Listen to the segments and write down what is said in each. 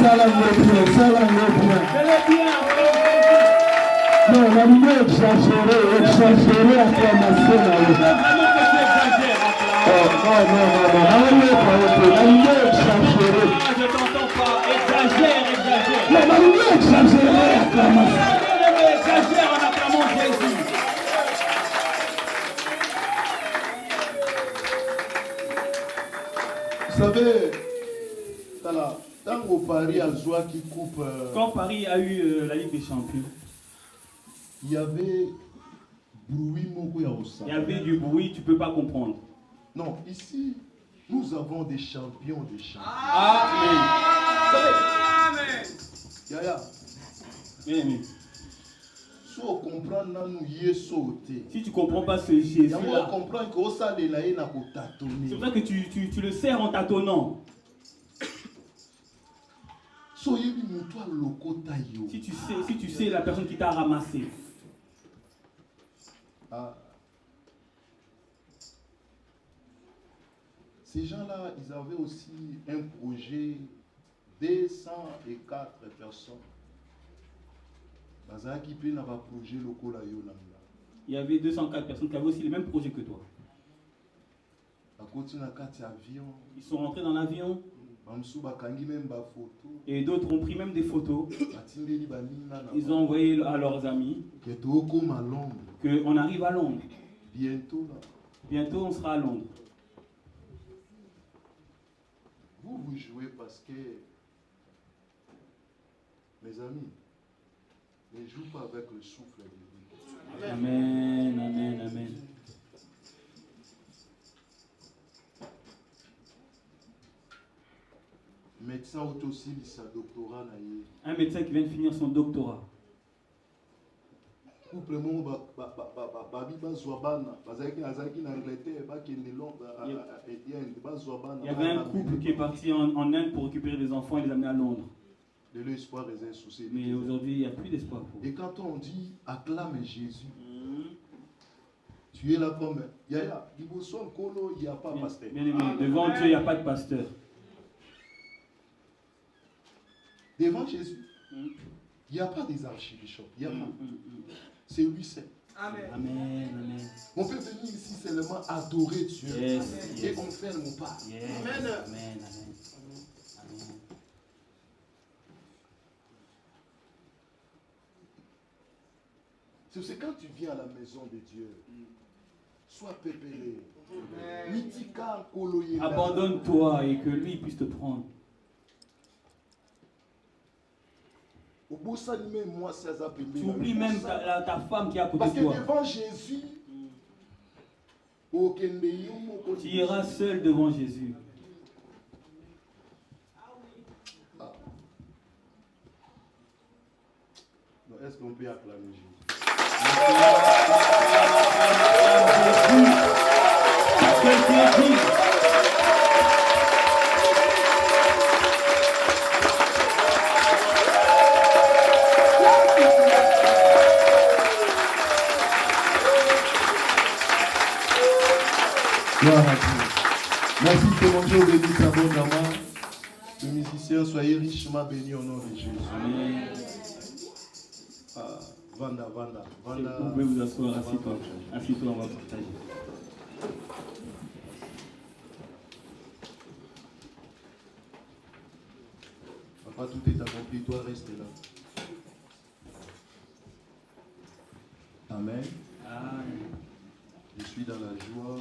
Non, on a mieux exagéré acclamation. Je t'entends pas. Exagère. Non, on a mieux exagéré acclamation. Exagère en acclamant Jésus. Vous savez, quand Paris a joué qui coupe. Quand Paris a eu la Ligue des Champions, il y avait du bruit, tu ne peux pas comprendre. Non, ici, nous avons des champions des champions. Amen. Yaya. Amen. Si tu ne comprends pas ce Jésus-là, c'est pour ça que tu le sers en tâtonnant. Si tu sais la personne qui t'a ramassé. Ces gens-là, ils avaient aussi un projet 204 personnes. Il y avait 204 personnes qui avaient aussi le même projet que toi. Ils sont rentrés dans l'avion. Et d'autres ont pris même des photos. Ils ont envoyé à leurs amis qu'on arrive à Londres. Bientôt on sera à Londres. Vous jouez parce que, mes amis, ne joue pas avec le souffle de Dieu. Amen, amen, amen. Médecin aussi sa doctorat. Un médecin qui vient de finir son doctorat. Il y avait un couple qui est parti en Inde pour récupérer des enfants et les amener à Londres. Mais aujourd'hui, il n'y a plus d'espoir. Et quand on dit acclame Jésus, tu es là comme Yaya, il n'y a pas de pasteur. Bien aimé, devant Dieu, il n'y a pas de pasteur. Devant Jésus, il n'y a pas des archibishops. Il y a pas. C'est lui seul. Amen. Amen. Amen. On peut venir ici seulement adorer Dieu. Yes, et on fait mon pas. Yes. Amen. Amen. Amen. Amen. C'est quand tu viens à la maison de Dieu, sois pépélé. Abandonne-toi et que lui puisse te prendre. Tu oublies même ta femme qui est à côté de toi. Parce que devant Jésus, tu iras seul devant Jésus. Est-ce qu'on peut acclamer Jésus? Merci que mon Dieu bénisse abondamment. Les musiciens, soyez richement bénis au nom de Jésus. Amen. Vanda. Vous pouvez vous asseoir, assis-toi. Assis-toi, on va partager. Papa, tout est accompli, toi reste là. Amen. Amen. Je suis dans la joie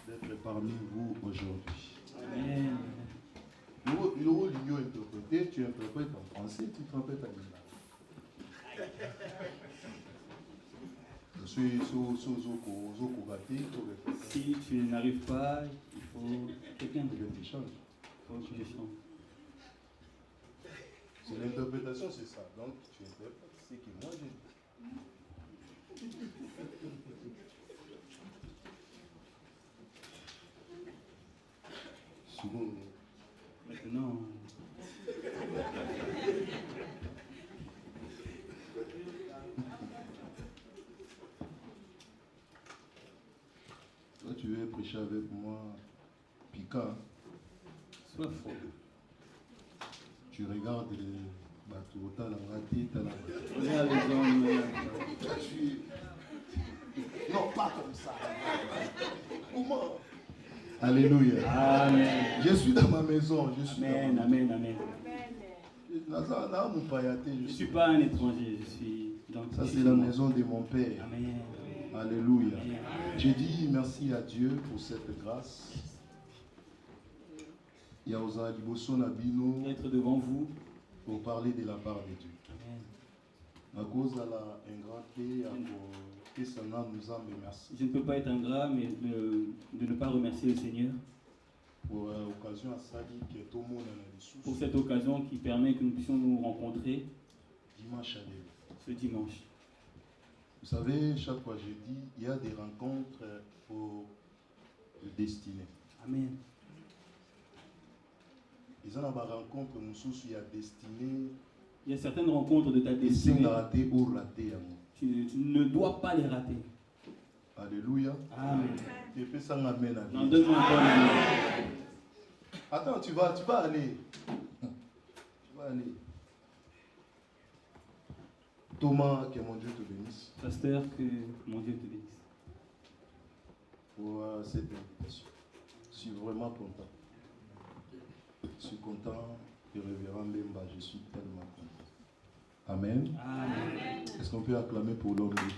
d'être parmi vous aujourd'hui. Amen. Tu interprètes en français, tu interprètes en anglais. Si tu n'arrives pas, il faut quelqu'un de change. Il faut que tu changes. C'est l'interprétation, c'est ça. Donc tu interprètes ce que moi j'ai dit. Maintenant. Toi, tu veux prêcher avec moi, piquant. Sois fort. Tu regardes les bateaux, tu as la raté, tu as la... Regarde les hommes. Non, pas comme ça. Comment? Alléluia. Amen. Je suis dans ma maison. Je suis Amen, amen, amen. Je ne suis pas un étranger, je suis dans ça c'est la maison de mon Père. Amen. Alléluia. Je dis merci à Dieu pour cette grâce. Être devant vous pour parler de la part de Dieu. Amen. Je ne peux pas être ingrat, mais de ne pas remercier le Seigneur pour cette occasion qui permet que nous puissions nous rencontrer ce dimanche. Vous savez, chaque fois je dis, il y a des rencontres pour le destiné. Amen. Il y a certaines rencontres de ta destinée. Tu ne dois pas les rater. Alléluia. Amen. Non, donne-moi un bon amen. Attends, tu vas aller. Tu vas aller. Thomas, que mon Dieu te bénisse. Pasteur, que mon Dieu te bénisse. Pour cette invitation. Je suis vraiment content. Je suis content du révérend Bemba. Je suis tellement content. Amen. Amen. Est-ce qu'on peut acclamer pour l'homme de Dieu?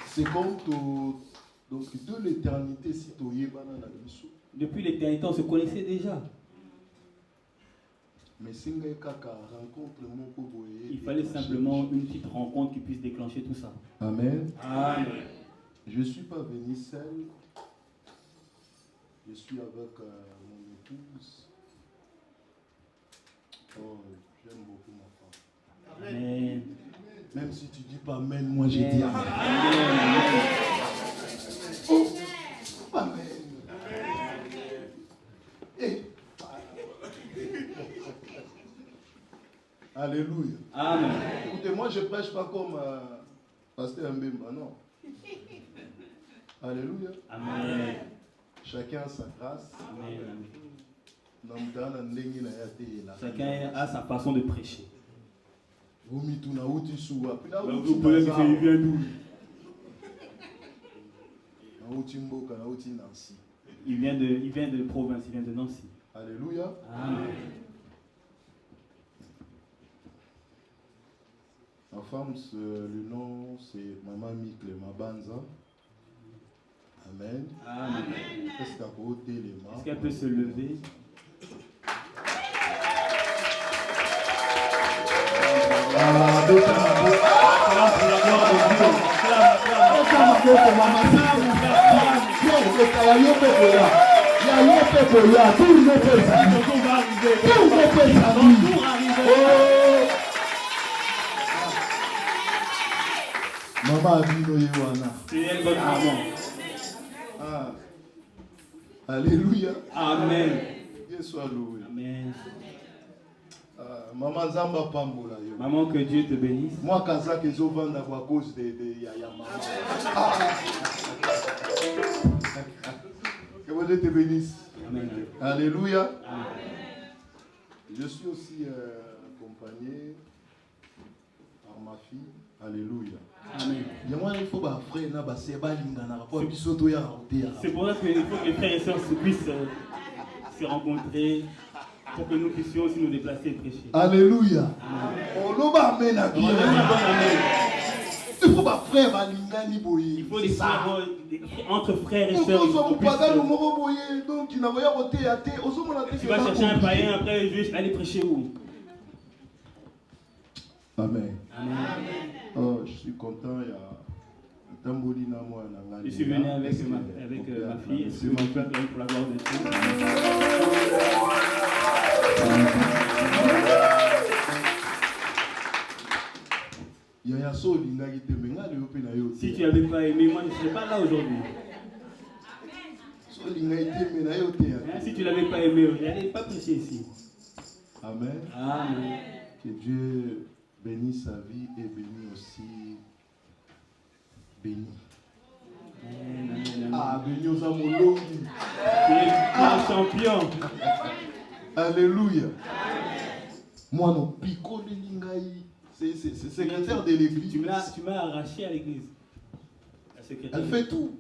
C'est comme tout. Donc, de l'éternité, si tu es depuis l'éternité, on se connaissait déjà. Mais il fallait simplement une petite rencontre qui puisse déclencher tout ça. Amen. Amen. Je ne suis pas venu seul. Je suis avec mon épouse. Oh, j'aime beaucoup ma femme. Amen. Même si tu ne dis pas amen, moi j'ai dit amen. Amen. Oh, amen. Et alléluia. Amen. Écoutez, moi je ne prêche pas comme Pasteur Mbemba, non. Alléluia. Amen. Chacun a sa grâce. Amen. Chacun a sa façon de prêcher. Vous pouvez dire qu'il vient d'où? Il vient de province, il vient de Nancy. Alléluia. Amen. Ma femme, le nom, c'est Maman Mikle Mabanza. Amen. Amen. Est-ce qu'elle peut se lever? Maman Abino Yewana. C'est elle votre maman. Alléluia. Amen. Dieu soit loué. Amen. Maman Zamba Pambola. Maman, que Dieu te bénisse. Moi, Kazak et Zovan à cause de Yaya Maman. Que mon Dieu te bénisse. Amen. Alléluia. Amen. Je suis aussi accompagné par ma fille. Alléluia. Amen. C'est pour ça qu'il faut que les frères et sœurs puissent se rencontrer pour que nous puissions aussi nous déplacer et prêcher. Alléluia. Amen. Il faut pas frère il faut les frères entre frères et sœurs. Tu vas chercher un païen, après je vais aller prêcher où? Amen. Amen. Oh, je suis content. Je suis venu avec ma fille. Est-ce que vous pouvez acclamer pour la gloire de Dieu? Si tu n'avais pas aimé, moi je ne serais pas là aujourd'hui. Si tu ne l'avais pas aimé, je n'allais pas prêcher ici. Amen. Amen. Que Dieu bénisse sa vie et bénisse aussi béni. Amen. Ah, Benyosa Molongi. Tu es un champion. Alléluia. Moi, non, Pico de Lingaï. C'est secrétaire de l'église. Tu m'as arraché à l'église. Elle fait tout.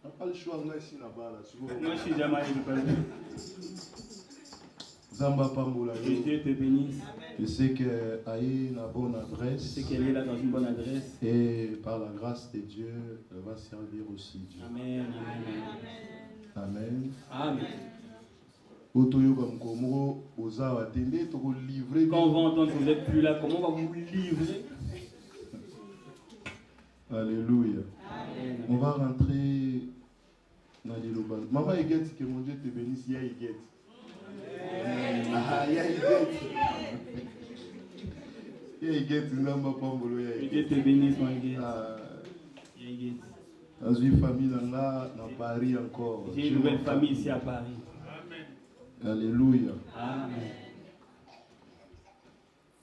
On n'a pas le choix, on est ici là-bas. Moi, je suis jamais allé de Paris. Zamba Pamboula. Que Dieu te bénisse. Je sais qu'elle a une bonne adresse. Je sais qu'elle est là dans une bonne adresse. Et par la grâce de Dieu, elle va servir aussi Dieu. Amen. Amen. Amen. Quand on va entendre que vous n'êtes plus là, comment on va vous livrer? Alléluia. Amen. On va rentrer dans les lobans. Maman Eguette, que mon Dieu te bénisse, ya Eguette. Ah, ya Eguette. Ya Eguette, Nzamba Pambolo, ya Eguette. Dieu te bénisse, mon Eguette. Ya Eguette. Dans une famille là, dans Paris encore. J'ai une nouvelle famille ici à Paris. Alléluia. Amen.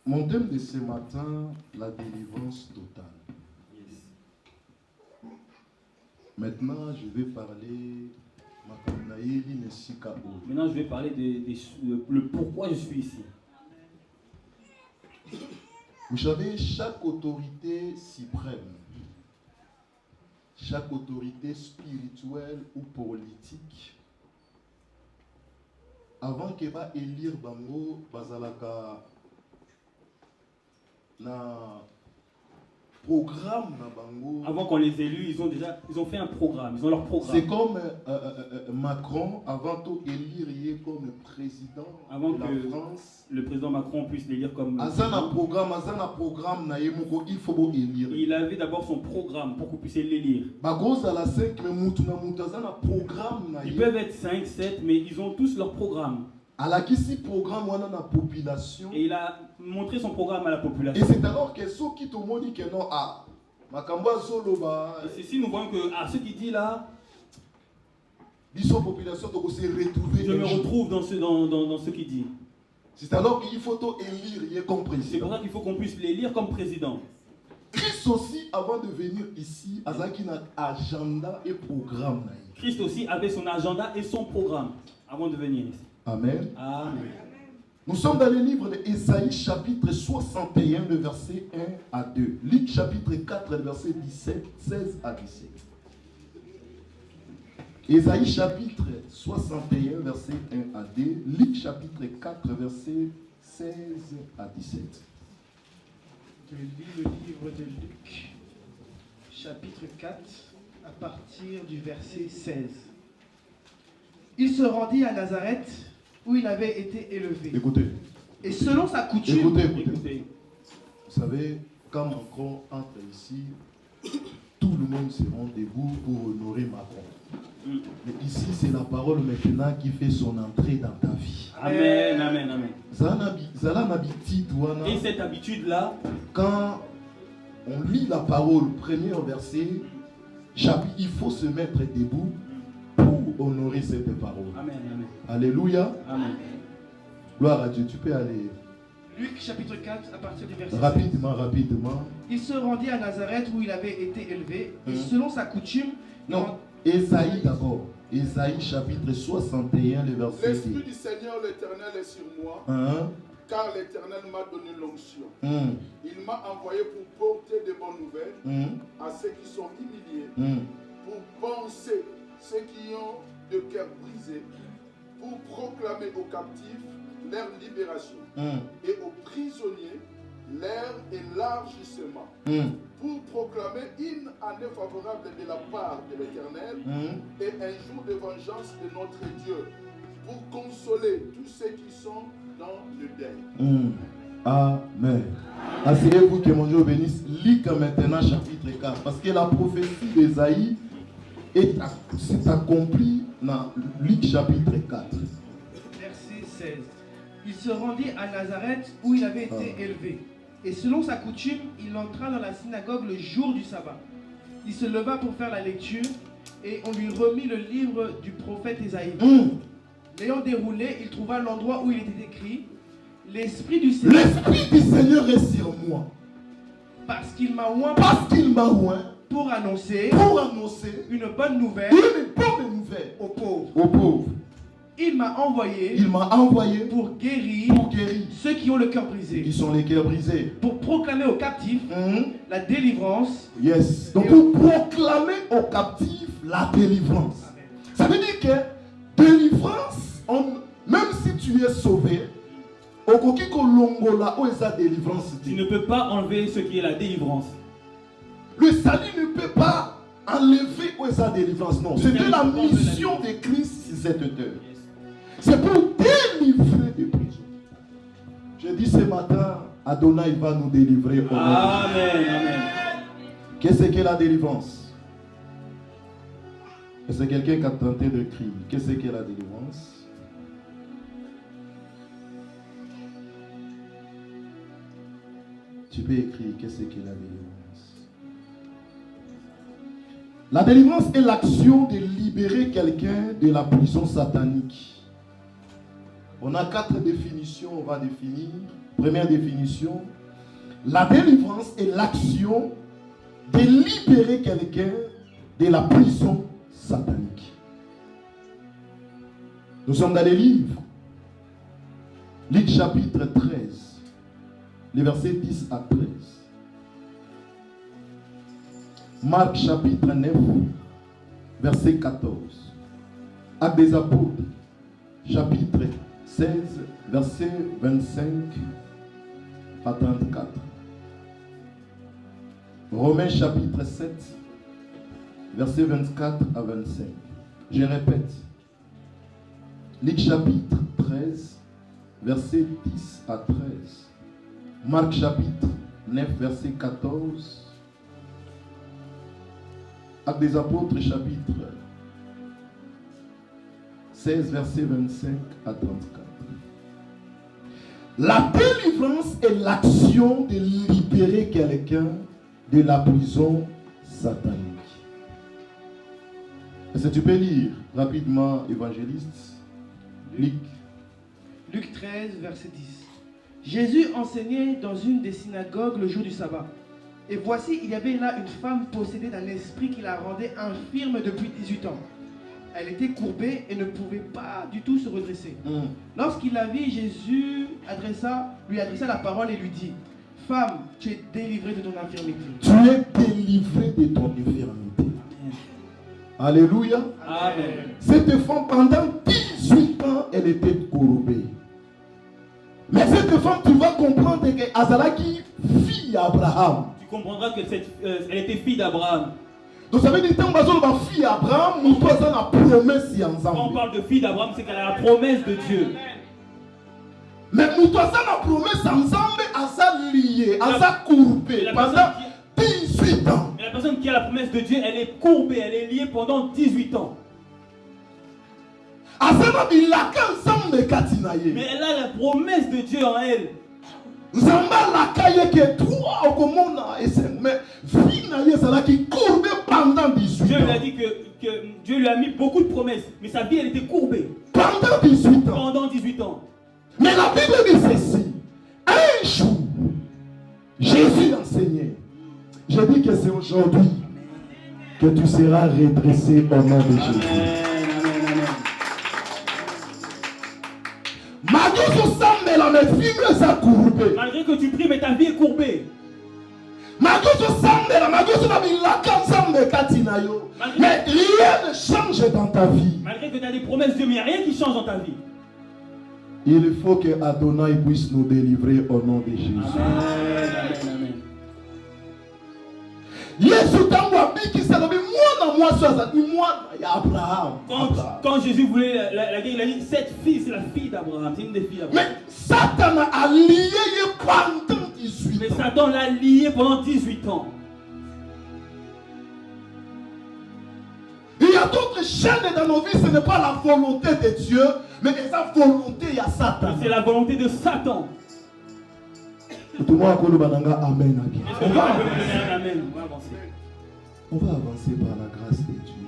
Mon thème de ce matin, la délivrance totale. Yes. Maintenant, je vais parler. Maintenant, je vais parler de pourquoi je suis ici. Vous savez, chaque autorité suprême, chaque autorité spirituelle ou politique, avant qu'elle va élire Bango, Bazalaka, na programme na Bango. Avant qu'on les élue, ils ont fait un programme, ils ont leur programme. C'est comme Macron, avant tout élire comme président avant de la que France. Le président Macron puisse l'élire comme Azana programme na yemoko, il faut élire. Il avait d'abord son programme pour qu'on puisse l'élire. Ils peuvent être 5, 7, mais ils ont tous leur programme. Programme a la population. Et il a montré son programme à la population. Et c'est alors que ceux qui te montrent que non, et c'est si nous voyons que ce qu'il dit là, population se retrouver. Je me retrouve dans ce qu'il dit. C'est alors qu'il faut élire comme président. C'est pour ça qu'il faut qu'on puisse l'élire comme président. Christ aussi, avant de venir ici, Azaki n'a agenda et programme. Christ aussi avait son agenda et son programme avant de venir ici. Amen. Amen. Nous sommes dans le livre d'Ésaïe chapitre 61, le verset 1 à 2. Luc chapitre 4, le verset 16 à 17. Ésaïe chapitre 61, verset 1 à 2. Luc chapitre 4, verset 16 à 17. Je lis le livre de Luc, chapitre 4, à partir du verset 16. Il se rendit à Nazareth, où il avait été élevé. Écoutez. Et selon sa coutume... Écoutez. Vous savez, quand Macron entre ici, tout le monde se rend debout pour honorer Macron. Mais ici, c'est la parole maintenant qui fait son entrée dans ta vie. Amen, amen, amen. Et cette habitude-là, quand on lit la parole, premier verset, il faut se mettre debout pour honorer cette parole. Amen, amen. Alléluia. Amen. Gloire à Dieu, tu peux aller. Luc chapitre 4 à partir du verset Rapidement. Il se rendit à Nazareth où il avait été élevé et selon sa coutume... Non, Ésaïe d'abord. Ésaïe chapitre 61, le verset 10. L'Esprit du Seigneur l'Éternel est sur moi, car l'Éternel m'a donné l'onction. Il m'a envoyé pour porter de bonnes nouvelles à ceux qui sont humiliés, pour penser ceux qui ont de cœur brisé, pour proclamer aux captifs leur libération et aux prisonniers leur élargissement, pour proclamer une année favorable de la part de l'Éternel et un jour de vengeance de notre Dieu, pour consoler tous ceux qui sont dans le deuil. Amen. Asseyez-vous que mon Dieu bénisse. Lis maintenant chapitre 4, parce que la prophétie d'Ésaïe s'est accomplie dans Luc chapitre 4. Verset 16. Il se rendit à Nazareth où il avait été élevé. Et selon sa coutume, il entra dans la synagogue le jour du sabbat. Il se leva pour faire la lecture et on lui remit le livre du prophète Ésaïe. L'ayant déroulé, il trouva l'endroit où il était écrit: L'Esprit du Seigneur est sur moi. Parce qu'il m'a oint pour annoncer une bonne nouvelle aux pauvres. Il m'a envoyé pour guérir ceux qui ont le cœur brisé. Qui sont les cœurs brisés. Pour proclamer aux captifs la délivrance. Yes. Donc pour proclamer aux captifs la délivrance. Amen. Ça veut dire que délivrance, même si tu es sauvé, tu ne peux pas enlever ce qui est la délivrance. Le salut ne peut pas enlever la délivrance. Non, c'était la mission de Christ sur cette terre. C'est pour délivrer des prisons. Je dis ce matin, Adonai va nous délivrer. Amen, amen. Qu'est-ce que la délivrance? Est-ce que quelqu'un qui a tenté de crier? Qu'est-ce que la délivrance? Tu peux écrire qu'est-ce que la délivrance? La délivrance est l'action de libérer quelqu'un de la prison satanique. On a 4 définitions, on va définir. Première définition, la délivrance est l'action de libérer quelqu'un de la prison satanique. Nous sommes dans les livres. Luc chapitre 13, les versets 10 à 13. Marc chapitre 9, verset 14. Actes des apôtres, chapitre 16, verset 25 à 34. Romains chapitre 7, verset 24 à 25. Je répète. Luc chapitre 13, verset 10 à 13. Marc chapitre 9, verset 14. Actes des apôtres chapitre 16, verset 25 à 34. La délivrance est l'action de libérer quelqu'un de la prison satanique. Est-ce que tu peux lire rapidement, évangéliste? Luc 13, verset 10. Jésus enseignait dans une des synagogues le jour du sabbat. Et voici, il y avait là une femme possédée d'un esprit qui la rendait infirme depuis 18 ans. Elle était courbée et ne pouvait pas du tout se redresser. Lorsqu'il la vit, Jésus lui adressa la parole et lui dit: Femme, tu es délivrée de ton infirmité. Tu es délivrée de ton infirmité. Alléluia. Amen. Cette femme, pendant 18 ans, elle était courbée. Mais cette femme, tu vas comprendre que Azalaki, fille d'Abraham. Tu comprendras que elle était fille d'Abraham. Donc ça veut dire que ma fille d'Abraham, nous avons la promesse ensemble. Quand on parle de fille d'Abraham, c'est qu'elle a la promesse de Dieu. Mais nous avons la promesse ensemble, à ça lié, à ça courbé pendant 18 ans. Mais la personne qui a la promesse de Dieu, elle est courbée, elle est liée pendant 18 ans. Mais elle a la promesse de Dieu en elle. Dieu lui a dit que Dieu lui a mis beaucoup de promesses, mais sa vie elle était courbée. Pendant 18 ans. Pendant 18 ans. Mais la Bible dit ceci. Un jour, Jésus enseignait. Je dis que c'est aujourd'hui que tu seras redressé au nom de Jésus. Amen. Malgré que tu pries, mais ta vie est courbée. Mais rien ne change dans ta vie. Malgré que tu as des promesses de Dieu, mais il n'y a rien qui change dans ta vie. Il faut que Adonai puisse nous délivrer au nom de Jésus. Amen. Quand Jésus voulait la guerre, il a dit cette fille, c'est la fille d'Abraham. C'est une des filles d'Abraham. Mais Satan a lié pendant 18 ans. Mais Satan l'a lié pendant 18 ans. Il y a d'autres chaînes dans nos vies, ce n'est pas la volonté de Dieu, mais sa volonté, il y a Satan. C'est la volonté de Satan. Tout le monde a dit Amen. On va avancer par la grâce de Dieu.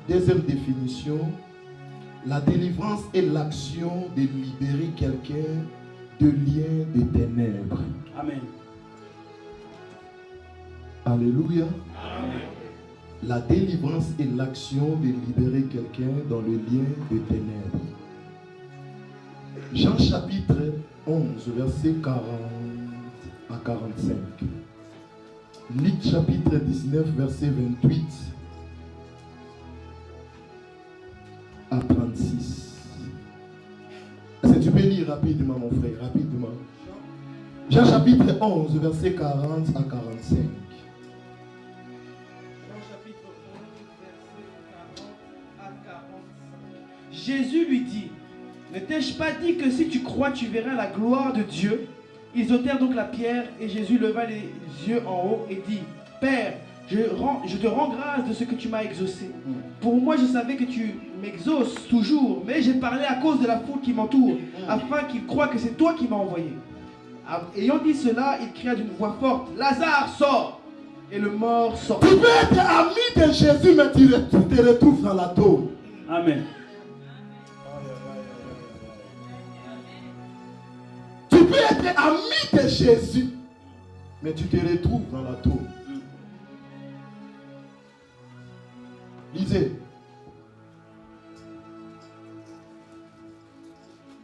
Deuxième définition, la délivrance est l'action de libérer quelqu'un de liens de ténèbres. Amen. Alléluia. Amen. La délivrance est l'action de libérer quelqu'un dans le lien de ténèbres. Jean chapitre 11, verset 40 à 45. Luc chapitre 19, verset 28 à 36. Est-ce que tu peux lire rapidement, mon frère, rapidement? Jean chapitre 11, verset 40 à 45. Jésus lui dit, ne t'ai-je pas dit que si tu crois, tu verras la gloire de Dieu? Ils ôtèrent donc la pierre et Jésus leva les yeux en haut et dit, Père, je te rends grâce de ce que tu m'as exaucé. Pour moi, je savais que tu m'exauces toujours, mais j'ai parlé à cause de la foule qui m'entoure, afin qu'ils croient que c'est toi qui m'as envoyé. Ayant dit cela, il cria d'une voix forte, Lazare, sort! Et le mort sort. Tu peux être ami de Jésus, mais tu te retrouves dans la tombe. Amen. Tu peux être ami de Jésus, mais tu te retrouves dans la tombe. Lisez.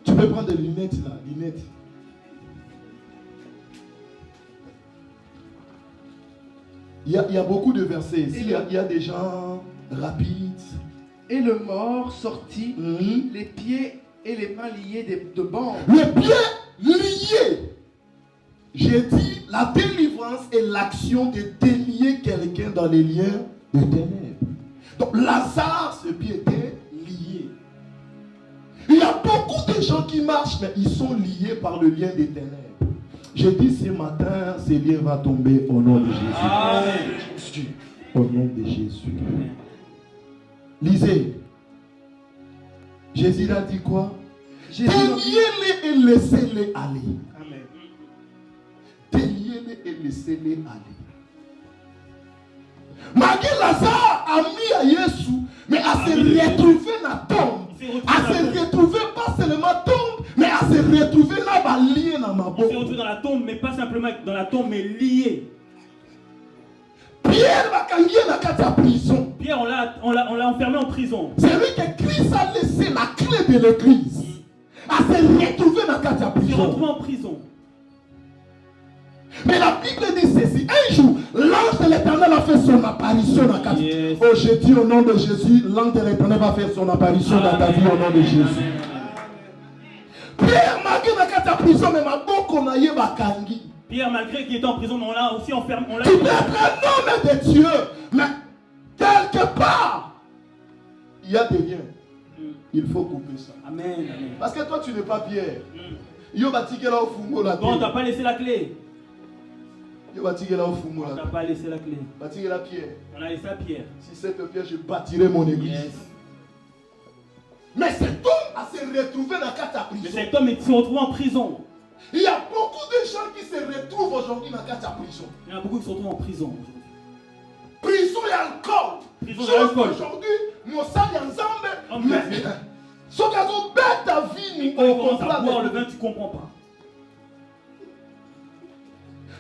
Tu peux prendre des lunettes là, lunettes. Il y a beaucoup de versets ici. Il y a des gens rapides. Et le mort sortit, les pieds et les mains liés de bandes. Les pieds liés. J'ai dit, la délivrance est l'action de délier quelqu'un dans les liens de ténèbres. Donc Lazare, ses pieds étaient liés. Il y a beaucoup de gens qui marchent, mais ils sont liés par le lien des ténèbres. J'ai dit ce matin, ce lien va tomber au nom de Jésus. Amen. Au nom de Jésus. Lisez. Jésus a dit quoi? Déliez-les et laissez-les aller. Amen. Déliez-les et laissez-les aller. Malgré Lazare a mis à Jésus, mais à se retrouver dans la tombe. À se retrouver pas seulement tombe, mais à se retrouver là, lié dans ma Il s'est retrouvé dans la tombe, mais pas simplement dans la tombe, mais lié. Pierre va gagner dans la prison. Pierre, on l'a enfermé en prison. C'est lui que Christ a laissé la clé de l'église. À se retrouver dans la Il s'est prison. retrouvé en prison. Mais la Bible dit ceci. Un jour, l'ange de l'Éternel a fait son apparition dans ta vie. Yes. Oh, je dis au nom de Jésus, l'ange de l'Éternel va faire son apparition dans ta vie au nom de Jésus. Pierre, malgré la prison, mais ma beaucoup n'a pas kangi. Pierre, malgré qu'il était en prison, mais on l'a aussi enfermé. Tu peux être un homme de Dieu, mais quelque part, il y a des liens. Il faut couper ça. Amen. Amen. Parce que toi, tu n'es pas Pierre. Yo bâti là au fumo là. Toi, on t'a pas laissé la clé. Yo bâti là au fumo On là. t'a pas laissé la clé. Bâti là Pierre. On a laissé à Pierre. Si cette pierre, je bâtirai mon église. Yes. Mais cet homme a se retrouvé dans la Mais prison. cet homme s'est retrouvé en prison. Il y a beaucoup de gens qui se retrouvent aujourd'hui dans la prison. Il y en a beaucoup qui se retrouvent en prison aujourd'hui. Prison et alcool. Prison et alcool. Aujourd'hui, nous sommes ensemble. Mais Mais ce qu'ils ont bête ta vie, quand on commence à boire le vin, tu comprends pas.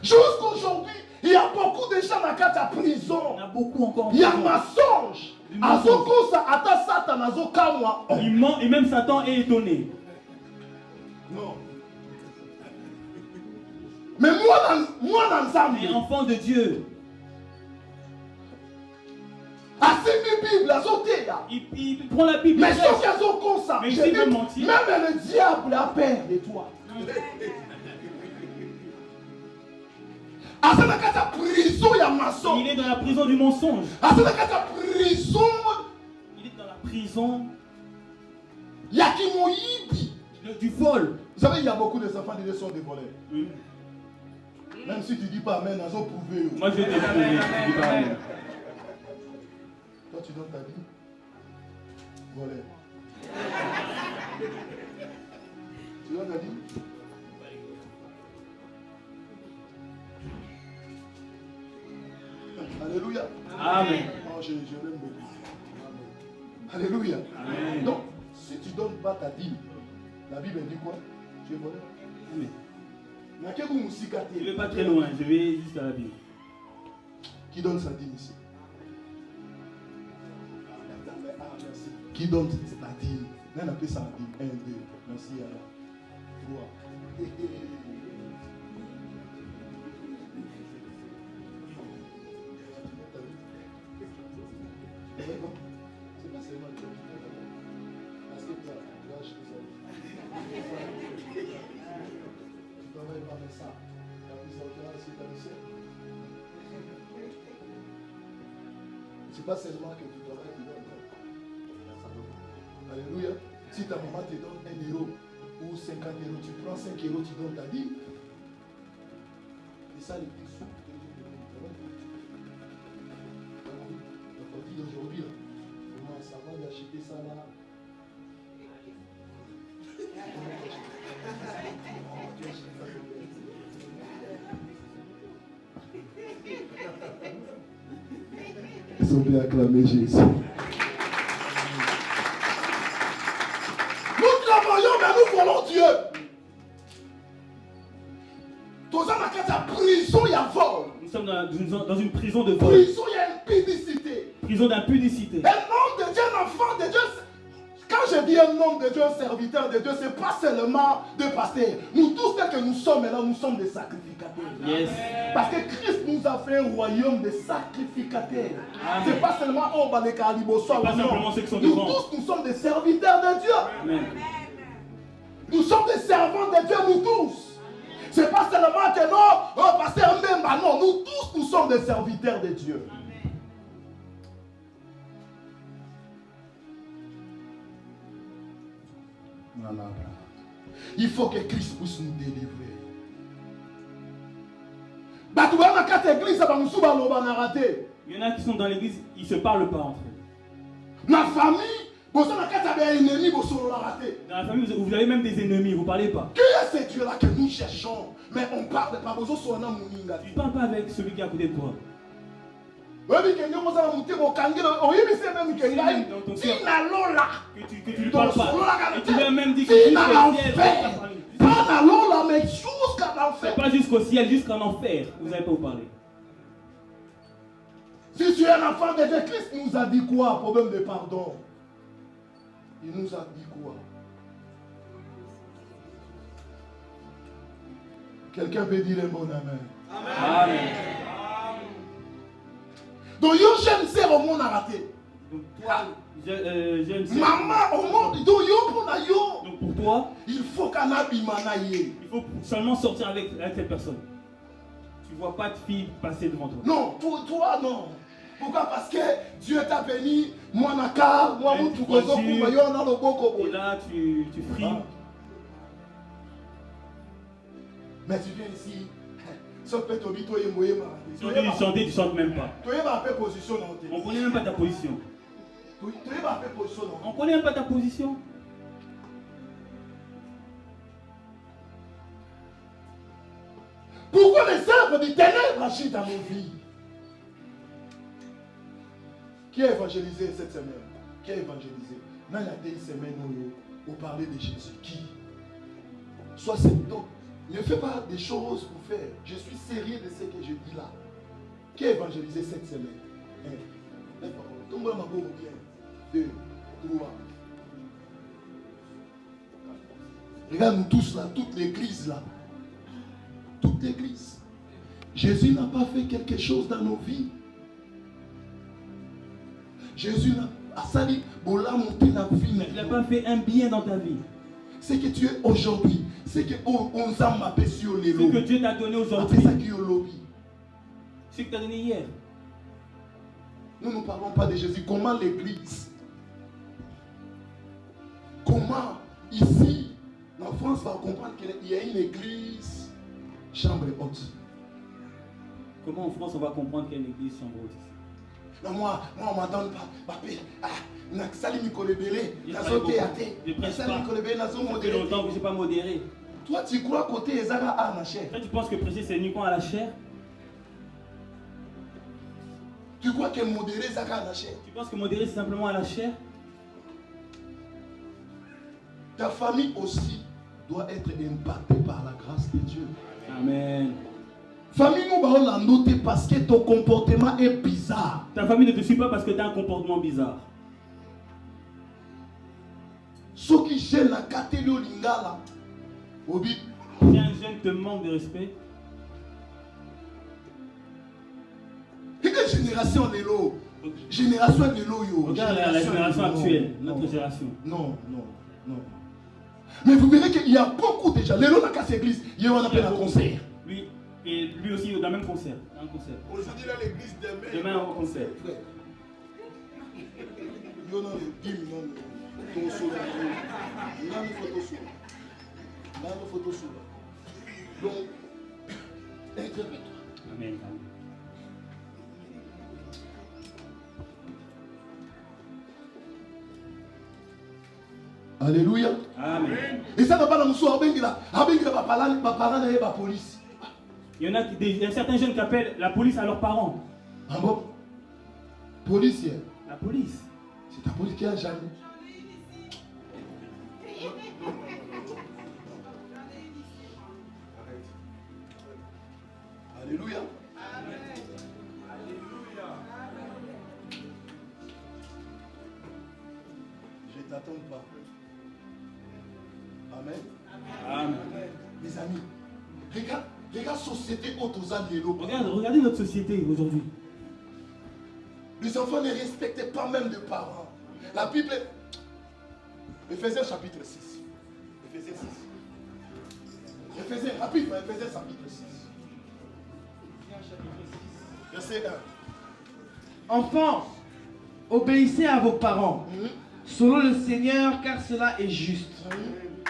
jusqu'aujourd'hui, il y a beaucoup de gens dans la prison. Il y en a beaucoup encore en Il y a prison. mensonge. Du mensonge. Azokosa, ata Satan, azokamwa. Il ment et même Satan est étonné. Non. Mais moi dans Mais Zambie, enfant de Dieu, assez mes Bibles, azoteya. il prend la Bible. Mais il ceux reste. qui ont ça, Mais je s'il dis, veut mentir. même le diable a peur de toi. À cette prison, il y a maçon. Il est dans la prison du mensonge. À cette prison, Il est dans la prison il y a qui m'ont yibi. du vol. Vous savez, il y a beaucoup de enfants qui sont des voleurs. Même si tu ne dis pas Amen, ils ont prouvé. Moi je vais te prouver. Je dis pas rien. Toi, tu donnes ta vie. Voleur. Tu donnes ta vie. Alléluia. Amen. Oh, je l'aime beaucoup. Alléluia. Amen. Donc, si tu ne donnes pas ta dîme, la Bible dit quoi? Tu es voleur. Amen. Je ne vais pas très loin, je vais juste à la Bible. Qui donne sa dîme ici? Qui donne la dîme? On appelle ça la dîme. 1, 2. Merci. 3. C'est pas seulement le parce que tu as acheté ça. Tu travailles pas avec ça. Tu as pris ça au terrain, c'est ta mission. C'est pas seulement que tu travailles, tu donnes. Alléluia. Si ta maman te donne 1 euro ou 50 euros, tu prends 5 euros, tu donnes ta dîme. C'est ça le plus souple que tu donnes. La partie d'aujourd'hui, là. Comment ça va d'acheter ça là? Ils ont bien acclamé Jésus. Nous travaillons, mais nous voulons Dieu. Dans une prison, il y a vol. Nous sommes dans une prison de vol. Prison, il y a impudicité. Prison d'impudicité. Un homme de Dieu, un enfant de Dieu. Quand je dis un homme de Dieu, un serviteur de Dieu, ce n'est pas seulement de pasteur. Nous tous, tels que nous sommes là, nous sommes des sacrificateurs. Yes. Parce que Christ nous a fait un royaume de sacrificateurs. Ce n'est pas seulement les calibos. Pas simplement ceux qui sont nous devant. tous, nous sommes des serviteurs de Dieu. Amen. Nous sommes des servants de Dieu, nous tous. Ce n'est pas seulement que non, pasteur Mbemba, non. Nous tous, nous sommes des serviteurs de Dieu. Il faut que Christ puisse nous délivrer. Il y en a qui sont dans l'église, ils ne se parlent pas entre eux. La famille, dans la famille, vous avez même des ennemis, vous ne parlez pas. Qui est ce Dieu-là que nous cherchons? Mais on parle pas. Tu ne parles pas avec celui qui est à côté de toi. Que tu ne parles pas. Et tu lui as même dit que c'est pas jusqu'au ciel, jusqu'en enfer. Vous n'avez pas vous parler. Si tu es un enfant de Dieu, Christ nous a dit quoi? Problème de pardon. Il nous a dit quoi? Quelqu'un peut dire un bon amen. Amen. Donc, yo jeune sœur au monde a raté. Donc, toi, jeune sœur. Maman au monde, donc yo pour la yo. Donc, pour toi, il faut qu'un abimana y. Il faut seulement sortir avec cette personne. Tu ne vois pas de fille passer devant toi. Non, toi non. Pourquoi? Parce que Dieu t'a béni. Moi, Naka, moi, mon tout gozo, et là, tu frimes. Mais tu viens ici. Si on dit chanter, tu ne chantes même pas. On ne connaît même pas ta position. On ne connaît même pas ta position. Pourquoi les œuvres des ténèbres agissent dans nos vies? Qui a évangélisé cette semaine? Qui a évangélisé? Dans la semaine où on parlait de Jésus. Qui? Soit c'est donc. Ne fais pas des choses pour faire. Je suis sérieux de ce que je dis là. Qui a évangélisé cette semaine? 1. Tombe-moi ma bien. 2. 3. Regarde-nous tous là, toute l'église là. Toute l'église. Jésus n'a pas fait quelque chose dans nos vies. Jésus n'a pas Il n'a pas fait un bien dans ta vie. Ce que tu es aujourd'hui, ce que Dieu t'a donné aujourd'hui. Ce que tu as donné hier. Nous ne parlons pas de Jésus. Comment l'église? Comment ici, en France, va comprendre qu'il y a une église chambre haute? Comment en France on va comprendre qu'il y a une église chambre haute ici? Non, moi, on m'a donné pas. Ça fait longtemps que je n'ai pas modéré. Toi, tu crois côté Ezara à la chair? Toi, tu penses que prêcher c'est uniquement à la chair? Tu crois que modérer Ezara à la chair? Tu penses que modérer c'est simplement à la chair? Ta famille aussi. doit être impacté par la grâce de Dieu. Amen. Famille, nous allons la noter parce que ton comportement est bizarre. Ta famille ne te suit pas parce que tu as un comportement bizarre. Ceux qui gênent la catégorie lingala, obi. Si un jeune te manque de respect, quelle génération de l'eau? Génération de l'eau, yo. Regarde la génération actuelle, notre génération. Non. Mais vous verrez qu'il y a beaucoup de gens. Les lots, la casse église, il y a un appel à concert. Oui, et lui aussi dans le même concert. Un concert. Aujourd'hui, là, l'église Demain, un concert. Donc, interprète-toi. Amen. Alléluia. Amen. Et ça va pas dans le soir, la police. Il y a certains jeunes qui appellent la police à leurs parents. Ah bon? Policier. La police. C'est ta police qui a jamais. Alléluia. Je ne t'attends pas. Amen. Amen. Mes amis, regarde la société autour. Regardez notre société aujourd'hui. Les enfants ne respectaient pas même les parents. La Bible, Éphésiens chapitre 6. Éphésiens 6. Éphésiens, rapide, Éphésiens chapitre 6. Verset 1. Enfants, obéissez à vos parents, selon le Seigneur, car cela est juste.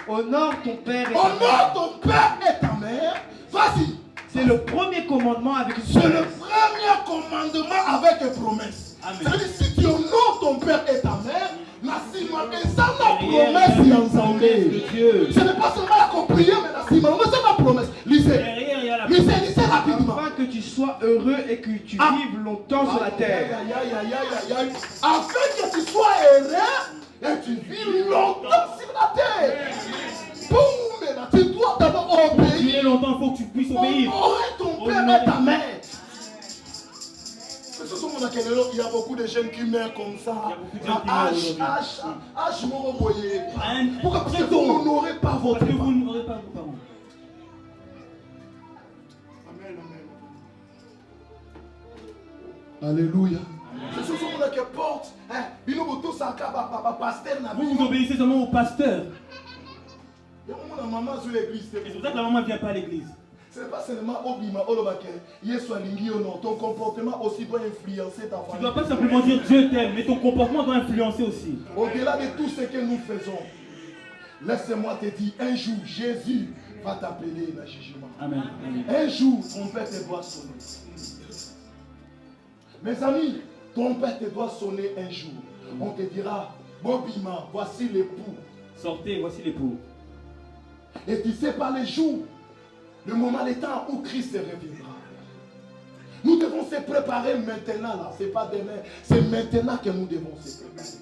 Honore ton père et ta mère. Honore ton père et ta mère. Vas-y. C'est le premier commandement avec une C'est promesse. le premier commandement avec une promesse. C'est-à-dire, si tu honores ton père et ta mère, c'est ça la promesse ensemble. Ce n'est pas seulement la prière, mais c'est la promesse. Lisez rapidement. Afin que tu sois heureux et que tu vives longtemps sur la terre. Afin que tu sois heureux et tu vives longtemps sur la terre. Boum, tu dois d'abord obéir. Longtemps, il faut que tu puisses obéir. Honorer ton père et ta mère. Il y a beaucoup de jeunes qui meurent comme ça. Pourquoi? Parce que vous n'honorez pas votre Parce que vous n'honorez pas vos parents. Amen. Alléluia. Vous obéissez seulement au pasteur. Et c'est pour ça que la maman ne vient pas à l'église. Ce n'est pas seulement ton comportement aussi doit influencer ta famille. Tu ne dois pas simplement dire Dieu t'aime, mais ton comportement doit influencer aussi. Au-delà de tout ce que nous faisons, laisse-moi te dire, un jour, Jésus va t'appeler le jugement. Amen. Un jour, ton père te doit sonner. Mes amis, ton père te doit sonner un jour. On te dira, Bobima, voici l'époux. Sortez, voici l'époux. Et tu sais pas les jours, le moment, le temps où Christ reviendra. Nous devons se préparer maintenant là. Ce n'est pas demain, c'est maintenant que nous devons se préparer.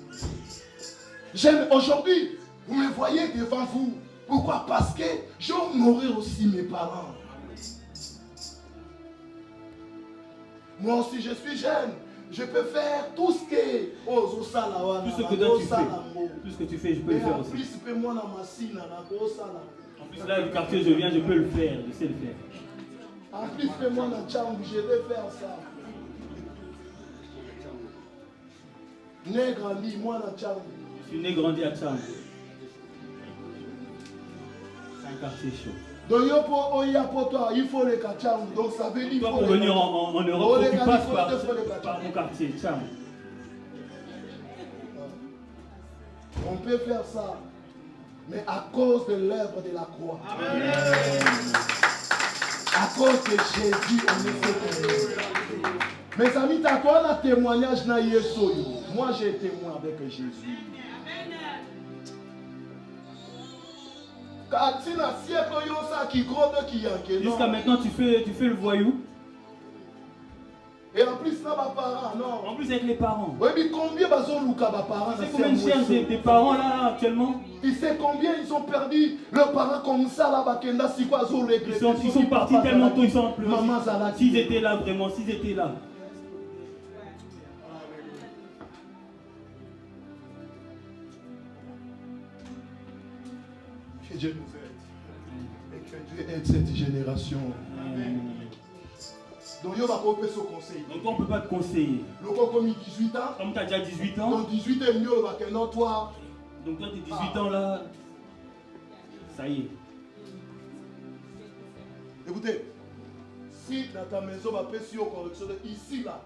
Aujourd'hui, vous me voyez devant vous. Pourquoi? Parce que j'honorerai aussi mes parents. Moi aussi, je suis jeune. Je peux faire tout ce que... Tout ce que toi tu fais. Tout ce que tu fais, je peux le faire aussi. En plus, là, du quartier, je viens, je peux le faire. Je sais le faire. En plus, fais-moi la chambre, je vais faire ça. Né grandi, moi la chambre. Je suis né grandi à Tcham. C'est un quartier chaud. Donc, il faut les kacham. Donc, ça veut dire. Toi, pour venir en Europe, tu passes par mon quartier, Tcham. On peut faire ça, mais à cause de l'œuvre de la croix. Amen. À cause de Jésus, on est fait. Mes amis, tu as quoi un témoignage na Yeso? Moi, j'ai témoin avec Jésus. Jusqu'à maintenant, tu fais le voyou. Et en plus, En plus avec les parents. Oui, mais combien C'est combien de cherchent des parents là actuellement? Tu sais combien ils ont perdu leurs parents comme ça là, ils sont partis tellement tôt, ils sont en pleurs. S'ils étaient là vraiment, s'ils étaient là. Que Dieu nous aide. Et que Dieu aide cette génération. Donc, il va pas se conseiller. Donc, on ne peut pas te conseiller. Comme 18 ans. Comme tu as déjà 18 ans. Donc, 18 ans, mieux, non, toi. Donc, toi, tu es 18 ans là. Ça y est. Écoutez, si dans ta maison, on va faire sur correction, ici là.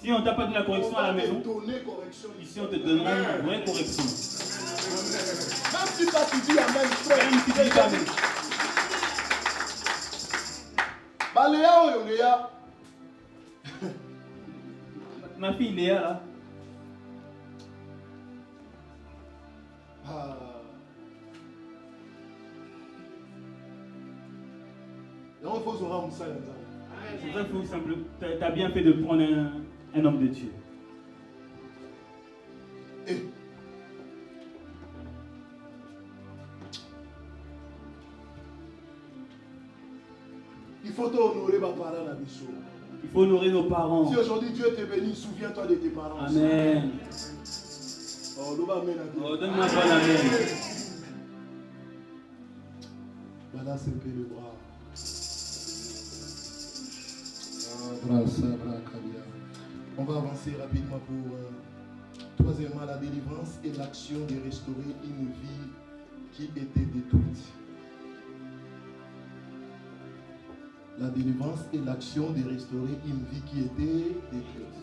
Si on t'a pas donné la correction à la maison, ici on te donnera une vraie correction. Même si toi tu dis amen, frère, même si tu dis amen. Léa. Ma fille Léa là. C'est ça qu'il faut simplement. Tu as bien fait de prendre un homme de Dieu. Il faut honorer ma parole à Bissou. Il faut honorer nos parents. Si aujourd'hui Dieu te bénit, souviens-toi de tes parents. Amen. Oh, donne-moi un bon amen. Voilà, c'est le bras. On va avancer rapidement pour troisièmement la délivrance et l'action de restaurer une vie qui était détruite. La délivrance et l'action de restaurer une vie qui était détruite.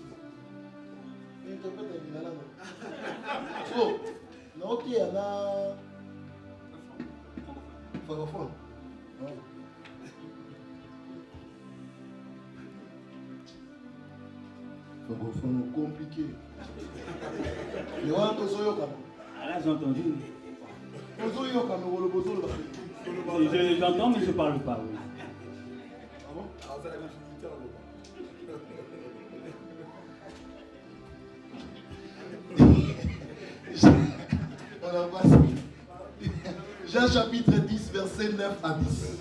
Francophone compliqué. Là j'ai entendu. J'entends mais je ne parle pas. Oui. Ah bon? Jean chapitre 10, verset 9 à 10.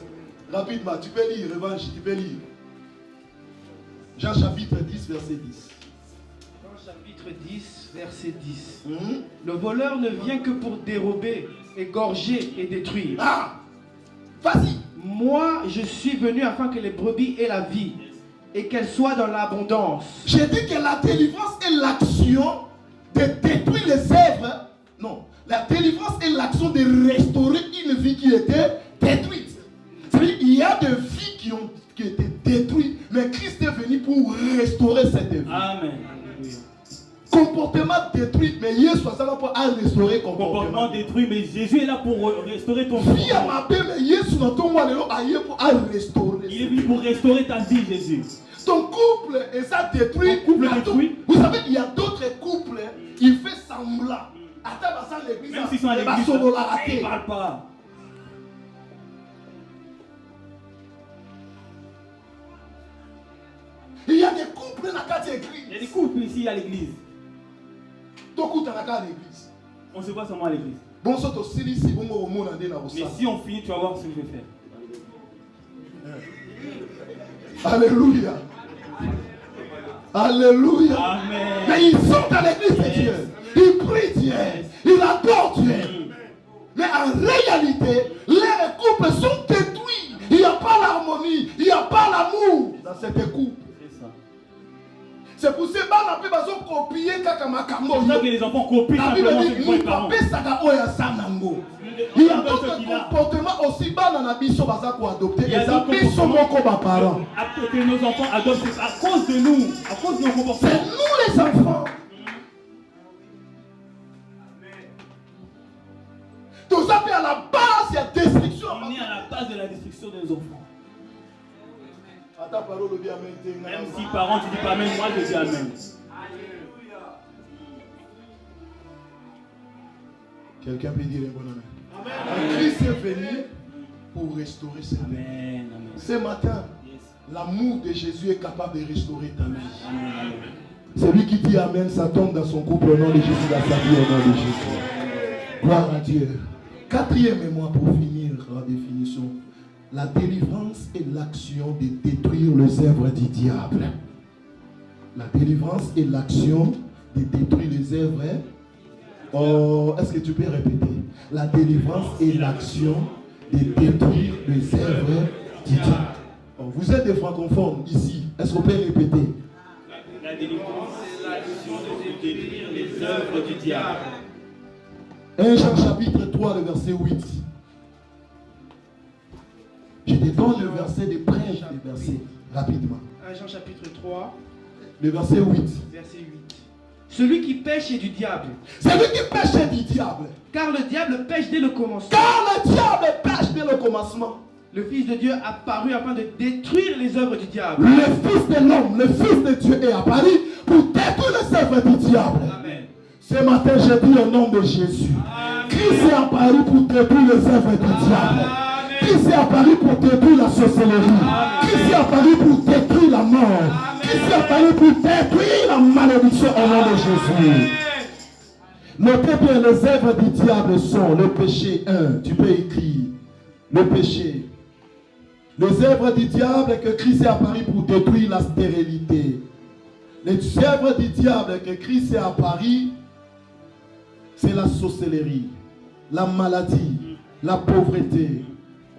Rapidement, tu peux lire, revanche, tu peux lire. Jean chapitre 10, verset 10. Jean chapitre 10, verset 10. Le voleur ne vient que pour dérober, égorger et détruire. Ah! Vas-y! Moi, je suis venu afin que les brebis aient la vie et qu'elles soient dans l'abondance. J'ai dit que la délivrance est l'action de détruire les œuvres. Non, la délivrance est l'action de restaurer une vie qui était détruite. C'est-à-dire qu'il y a des vies qui ont été détruites, mais Christ est venu pour restaurer cette vie. Amen. Comportement détruit, mais Jésus soit là pour restaurer comportement détruit, mais Jésus est là pour restaurer ton comportement. Il est venu pour restaurer ta vie, Jésus. Ton couple est ça détruit. Vous savez, il y a d'autres couples qui font semblant. Même s'ils sont à l'église, ils ne parlent pas. Il y a des couples dans la église. Il y a des couples ici à l'église. On se voit seulement à l'église. Mais si on finit, tu vas voir ce que je vais faire. Alléluia. Alléluia. Amen. Mais ils sont dans l'église de Dieu. Ils prient Dieu. Ils adorent Dieu. Mais en réalité, les couples sont détruits. Il n'y a pas l'harmonie. Il n'y a pas l'amour dans cette couple. C'est pour ça que les enfants copient simplement ce qu'ils font les parents. Il y a d'autres comportements aussi bas dans la mission pour adopter. Et ça fait seulement comme parents. Que nos enfants adoptent à cause de nous, à cause de nos comportements. C'est nous les enfants. Tout ça fait à la base, il y a destruction. On est à la base de la destruction de nos enfants. Même si parents tu dis pas amen, moi je dis amen. Quelqu'un peut dire un bon amen. Amen. Christ est venu pour restaurer cette vie. Ce matin, L'amour de Jésus est capable de restaurer ta vie. Celui qui dit Amen, ça tombe dans son couple au nom de Jésus, dans sa vie au nom de Jésus. Gloire à Dieu. Quatrième élément pour finir la définition. La délivrance est l'action de détruire les œuvres du diable. La délivrance est l'action de détruire les œuvres. Oh, est-ce que tu peux répéter? La délivrance est l'action de détruire les œuvres du diable. Oh, vous êtes des francophones ici. Est-ce qu'on peut répéter? La délivrance est l'action de détruire les œuvres du diable. 1 Jean chapitre 3, le verset 8. Je te donne le verset de près des versets, rapidement. 1 Jean chapitre 3, le verset 8. Verset 8. Celui qui pêche est du diable. Celui qui pêche est du diable. Car le diable pêche dès le commencement. Car le diable pêche dès le commencement. Le Fils de Dieu apparut afin de détruire les œuvres du diable. Le Fils de l'homme, le Fils de Dieu est apparu pour détruire les œuvres du diable. Amen. Ce matin, je dis au nom de Jésus. Amen. Christ est apparu pour détruire les œuvres du diable. Amen. Christ est apparu pour détruire la sorcellerie. Christ est apparu pour détruire la mort. Amen. Christ est apparu pour détruire la malédiction au nom de Jésus. Notez bien, les œuvres du diable sont le péché. 1, tu peux écrire le péché. Les œuvres du diable que Christ est apparu pour détruire la stérilité. Les œuvres du diable que Christ est apparu, c'est la sorcellerie, la maladie, la pauvreté,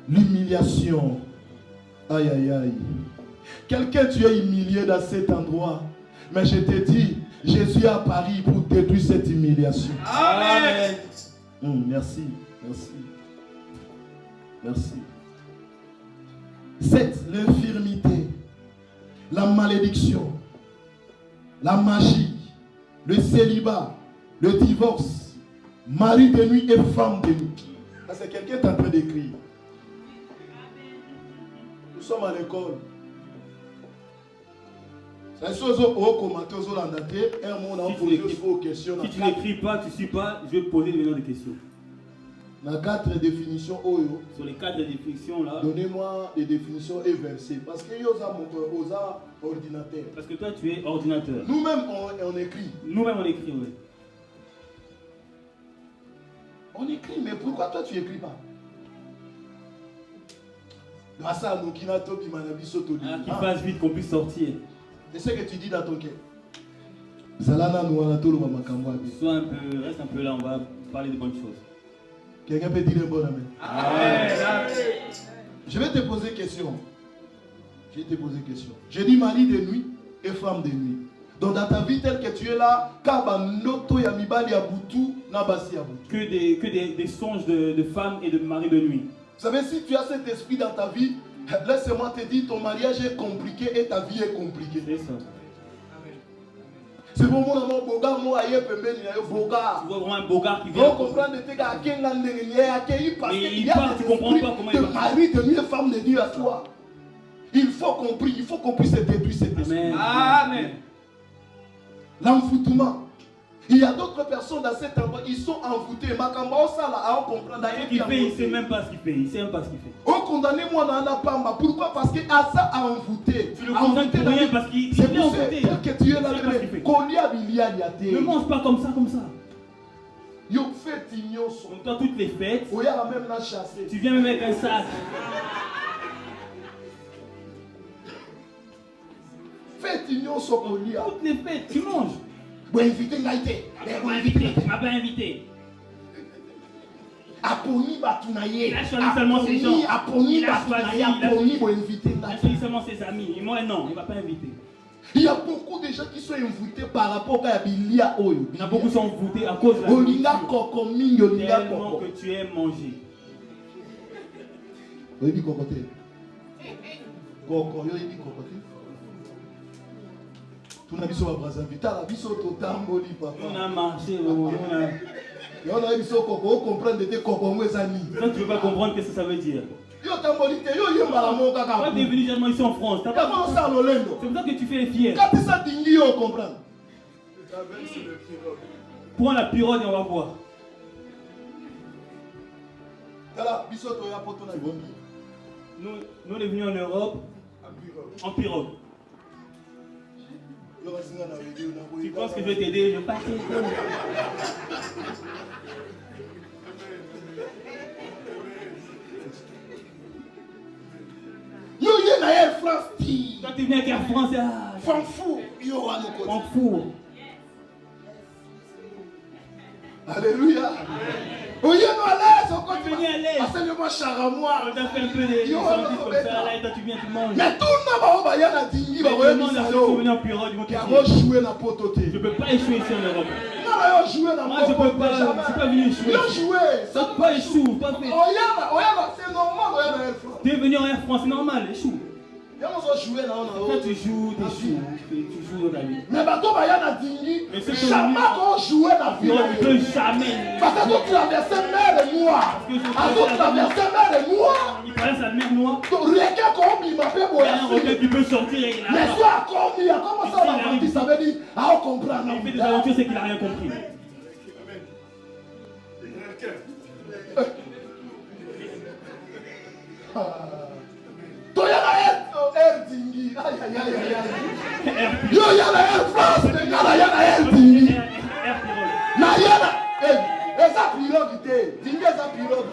l'humiliation. Aïe, aïe, aïe. Quelqu'un, tu es humilié dans cet endroit. Mais je te dis, Jésus est apparu pour détruire cette humiliation. Amen. Merci, merci. Merci. 7. L'infirmité, la malédiction, la magie, le célibat, le divorce, mari de nuit et femme de nuit. C'est quelqu'un qui est en train d'écrire. Nous sommes à l'école. Si tu n'écris pas, tu ne suis pas, je vais poser des questions. Dans 4 définitions, sur les 4 définitions là, donnez-moi des définitions et versets. Parce que vous avez ordinateur. Parce que toi tu es ordinateur. Nous-mêmes on écrit. Nous-mêmes on écrit, oui. On écrit, mais pourquoi toi tu n'écris pas? Qu'il fasse vite qu'on puisse sortir. C'est ce que tu dis dans ton cœur. Sois un peu, reste un peu là, on va parler de bonnes choses. Quelqu'un peut dire un bon amen. Amen. Je vais te poser une question. Je dis mari de nuit et femme de nuit. Donc dans ta vie telle que tu es là, que des songes de femmes et de mari de nuit. Vous savez, si tu as cet esprit dans ta vie, laisse-moi te dire, ton mariage est compliqué et ta vie est compliquée. C'est ça. C'est pour moi, moi, tu vois vraiment un bogard qui vient. Mais il part, tu comprends pas comment il va. Mari de nuit et femme de nuit à toi. Il faut qu'on puisse détruire cet esprit. Amen. L'envoûtement. Il y a d'autres personnes dans cet endroit, ils sont envoûtés. Il fait, il ne sait même pas ce qu'il fait. Il sait même pas ce qu'il fait. On condamne moi dans la pamba. Pourquoi? Parce qu'il a ça à envoûter. Tu le condamnes pour rien parce qu'il est envoûté. Que tu es là, ne mange pas comme ça. Donc toi, toutes les fêtes, même la chasser. Tu viens même avec un sac. Faites union sur Colia. Toutes les fêtes, tu manges. Vous invitez Naïté. Vous m'avez pas invité. Aponi Batunaye. Il a choisi seulement ses gens. Il a choisi seulement ses amis. Et moi, non, il ne va pas inviter. Il y a beaucoup de gens qui sont invités par rapport à Bilia Oyo. Il y a beaucoup qui sont invités à cause de la nourriture. Tellement que tu aimes manger. Oui, cocoté. Coco, il dit cocoté. On a vu sur la Brazzaville, on a vu sur Totamboli, papa. On a marché, on a vu sur Coco, on comprend de tes Coco, mes amis. Ça, tu ne veux pas comprendre ce que ça veut dire. Yo Tamboli, yo Malamo, Kaka. Toi, tu es venu seulement ici en France. C'est pour ça que tu fais les fiers. Quand ça dingue, on comprend. Prends la pirogue et on va voir. Nous, on est venus en Europe. En pirogue. Tu penses que je vais t'aider? Je ne vais pas t'aider. Quand tu viens avec Air France, Francfort. Alléluia. Oui, non, à l'aise, on continue à l'aise. Enseignement charamois. On t'a fait un peu des sandwichs comme ça, là, et toi tu viens, tu manges. Mais tout le monde va y aller à Dingui, va y aller à Je ne peux pas échouer ici en Europe. Moi, je peux pas, je ne suis pas venu échouer. Toi, tu pas échoues. C'est normal, tu es venu en Air France, c'est normal, échoue. Quand tu joues, tu joues dans la vie. Mais bateau va y aller à Dingui, jamais on jouer dans la vie. Non, tu peux jamais. Parce que tu traversais mer et moi. Tu traversais mer et moi. Il traverse la mer noire. Il m'a fait un requin qui peut sortir et il a. Mais soit comment ça va partir, ça veut dire, on comprend. Il fait des aventures, c'est qu'il n'a rien compris. Air Dingui. Aïe, aïe, aïe, aïe. Yo, il y a la Air France, il y a la Air Dingui. Air pirogue. Il y a la. Et ça pirogue, Dingui, ça pirogue.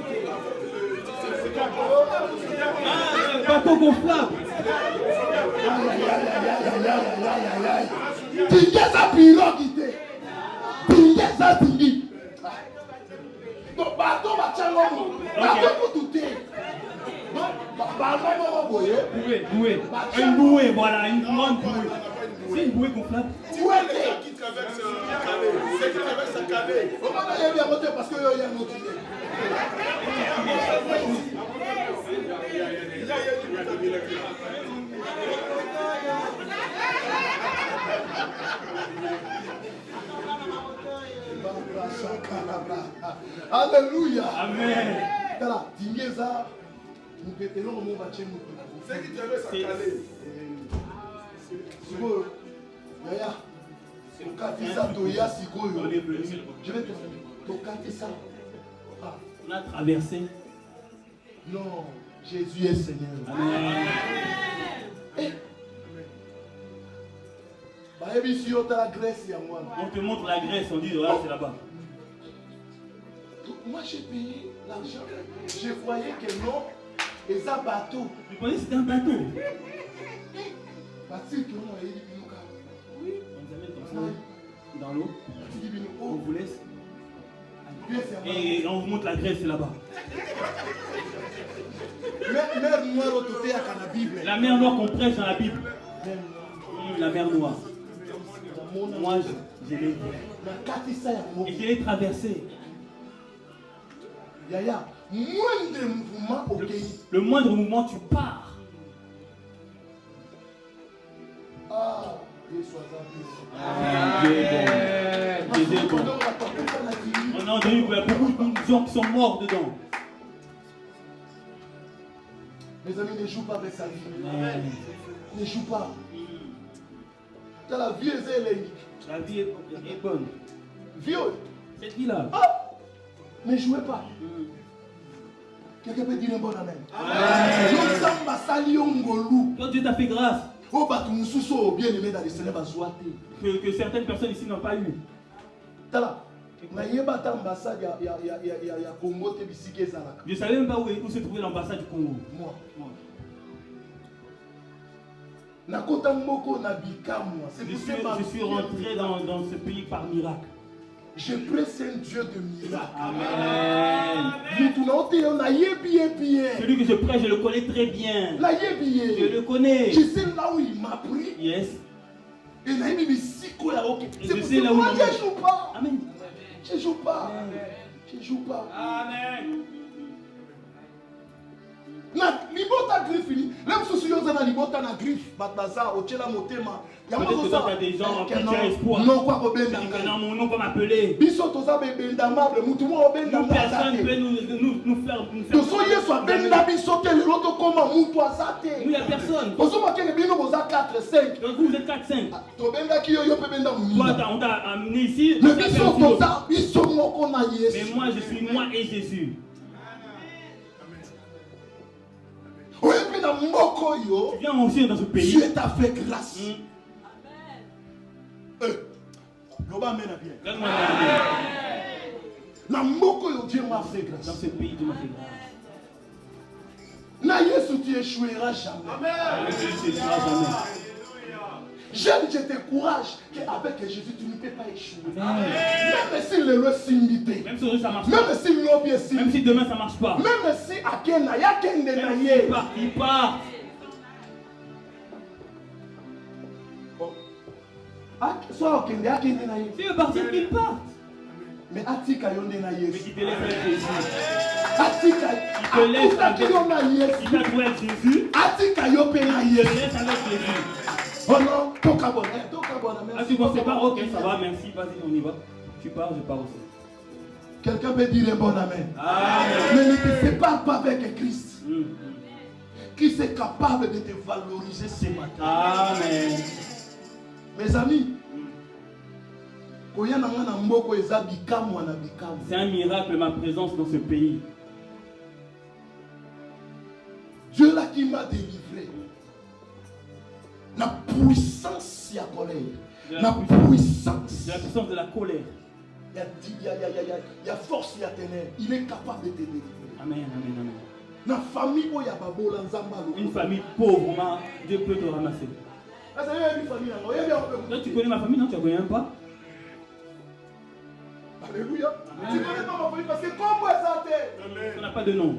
Bateau gonflable. Dingui, ça pirogue. Dingui, ça Dingui. Bateau, bateau pour tout. Bouée. Une bouée, voilà, une grande bouée. C'est une bouée gonflable. Qui traverse Calais. C'est qui traverse Calais. On va aller bien monter parce qu'il y a un autre idée. Alléluia. Amen. Dingeza. C'est qui traverse Calais. Yaya, je vais te toquer ça. On a traversé. Non, Jésus est Seigneur. Amen. On te montre la Grèce, on dit, voilà, c'est là-bas. Moi j'ai payé l'argent. Je croyais que non, et ça bateau. Tu pensais que c'était un bateau? Oui, on nous amène comme ça dans l'eau. On vous laisse. Et on vous montre la Grèce, c'est là-bas. La mer noire qu'on prêche dans la Bible. La mer noire. Moi, je l'ai vu. Et je l'ai traversée. Le moindre mouvement, tu pars. Dieu est bon. On a entendu qu'il y a beaucoup de gens qui sont morts dedans. Mes amis, ne jouent pas avec sa vie. Ne joue pas. La vie est hélénique. La vie est bonne. Vieux. Cette vie-là. Ne jouez pas. Quelqu'un peut dire un bon amen. Quand Dieu t'a fait grâce. Que certaines personnes ici n'ont pas eu. Je ne savais même pas où se trouvait l'ambassade du Congo. Moi. Je suis rentré dans ce pays par miracle. Je presse un Dieu de miracle. Amen. Celui que je prêche, je le connais très bien. Je le connais. Je sais là où il m'a pris. Yes. Et je sais là où je ne joue pas. Amen. Je ne joue pas. Je ne joue pas. Amen. Libota griffe, même si tu as libota na griffe, bataza, ochela motema. Peut-être que toi, tu as des gens qui ont espoir. Non, quoi, non, mon nom, comme appelé. Biso toza bendamable, mutumo bendamable. Personne ne peut nous faire. Tozo yeso benda biso te le loto koma mutu azate. Nous, il n'y a personne. Tozo makene bino boza 4 5. Donc vous êtes 4 5. To benda ki yo pe benda muna. Toi, on t'a amené ici. Mais biso toza biso moko na Yesu. Mais moi, je suis moi et Jésus. Oui, viens aussi dans ce pays. Dieu t'a fait grâce. Dieu m'a fait grâce. Dans ce pays, Dieu m'a fait grâce. Tu échoueras jamais. Tu n'échoueras jamais. Jeune, je t'encourage qu'avec Jésus, tu ne peux pas échouer. Même si le loi s'imite. Même si ça marche Même pas. si l'objet s'imite. Même si demain ça marche pas. Même si Akena, il y a Kende Naye. Il part. Soit Okende, Akende Naye. S'il veut partir, il part. Mais Atika Yonde Naye. Mais qui te laisse avec Jésus. Atika. Il te laisse avec Jésus. Il t'a trouvé avec Jésus. Atika Yope Il Naye. te laisse avec Jésus. Oh non, toka bon. Ah, tu ne sais pas, ok, ça va, merci, vas-y, on y va. Tu pars, je pars aussi. Quelqu'un peut dire un bon amen. Amen. Mais ne te sépare pas avec Christ. Christ est capable de te valoriser ce matin. Amen. Mes amis, c'est un miracle ma présence dans ce pays. Dieu là qui m'a délivré. La puissance, il y a colère. La puissance. De la puissance de la colère. Il y a force, il y a ténèbres. Il est capable de te délivrer. Amen, amen, amen. Une famille pauvre, Dieu peut te ramasser. Toi, tu connais ma famille, non? Tu ne connais même pas? Alléluia. Tu connais pas ma famille parce que Congo est santé. On n'a pas de nom.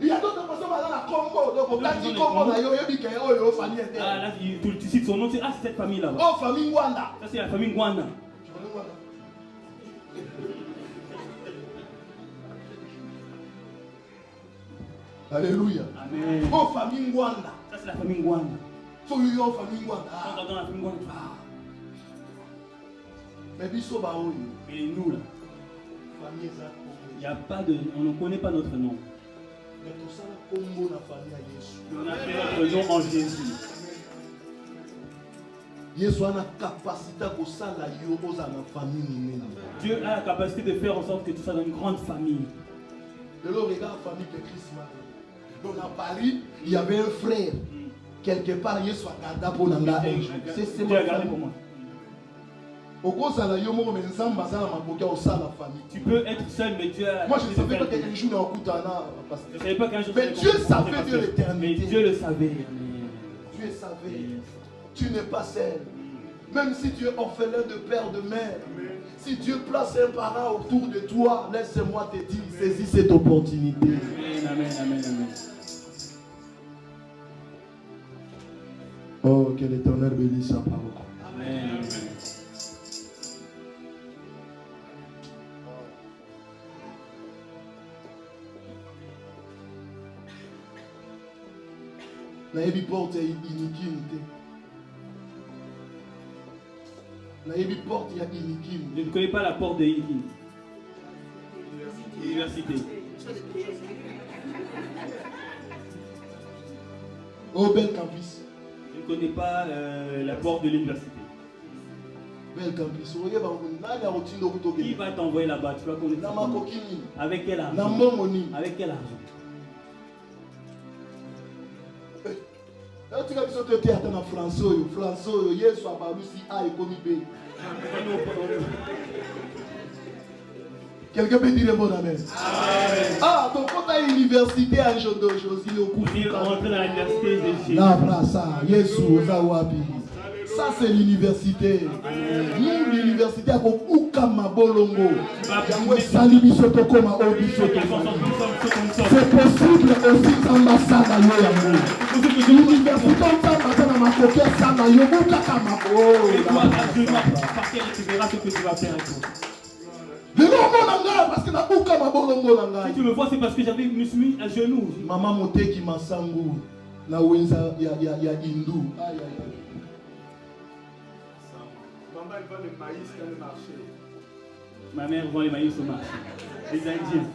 Il y a d'autres personnes qui sont dans Congo. Donc, on a dit Congo, ah, là, tu cites son nom, tu dis, ah, c'est cette famille là-bas. Oh, famille Ngwanda. Ça, c'est la famille Ngwanda. Tu connais Ngwanda? Alléluia. Amen. Oh, famille Ngwanda. Ça, c'est la famille Ngwanda. So, il y a famille Ngwanda. Dans la famille Ngwanda. Mais biso ba oyo. Et nous là, famille ça. Il y a pas de, on ne connaît pas notre nom. Mais tout ça Congo na famille à Jésus. On a fait notre nom en Jésus. Jésus a la capacité de faire la famille. Dieu a la capacité de faire en sorte que tu sois dans une grande famille. De l'autre regarde la famille que Christ m'a donné. Donc à Paris, il y avait un frère. Quelque part, Jésus a gardé pour l'anga. C'est Dieu a gardé pour moi. Tu peux être seul, mais Dieu a... Moi, je ne savais pas qu'un jour dans Koutana. Je ne savais pas qu'un jour... Mais Dieu savait de l'éternité. Mais Dieu le savait. Dieu savait. Tu n'es pas seul. Même si tu es orphelin de père, de mère. Si Dieu place un parent autour de toi, laisse-moi te dire, saisis cette opportunité. Amen, amen, amen, amen. Oh, que l'Éternel bénisse sa parole. Amen, amen. Naebi porte iniquité. Naebi porte ya iniquité. Je ne connais pas la porte de Ilikin. Université. Oh, bel campus. Je ne connais pas la porte de l'université. Bel campus. Qui va t'envoyer là-bas? Tu vas connaître. Avec quel argent? Avec quel argent? Tu as vu ce que tu as en français, français, hier soir, Balusi A et Komibé. Quelqu'un peut dire un bon amen. Ah, donc quand tu as l'université à Josi, au coup, on est rentré dans l'université de Jésus. Là, ça, Yesu, Ozawapi. Ça, c'est l'université. Nous, l'université, à Ouka Mabolongo. C'est possible aussi sans ma salle à l'eau. L'université, on t'a matin à ma coquette, ça m'a eu Ouka Kamabo. Et toi, actuellement, par quel tu verras ce que tu vas faire avec toi. Parce que na Ouka Mabolongo. Si tu me vois, c'est parce que j'avais me suis mis à genoux. Maman Moté qui m'a sangou. Na Wenza, il y a hindou. Aïe, aïe, aïe. Maman, elle vend le maïs dans le marché. Ma mère vend les maïs au marché. Les Indiens.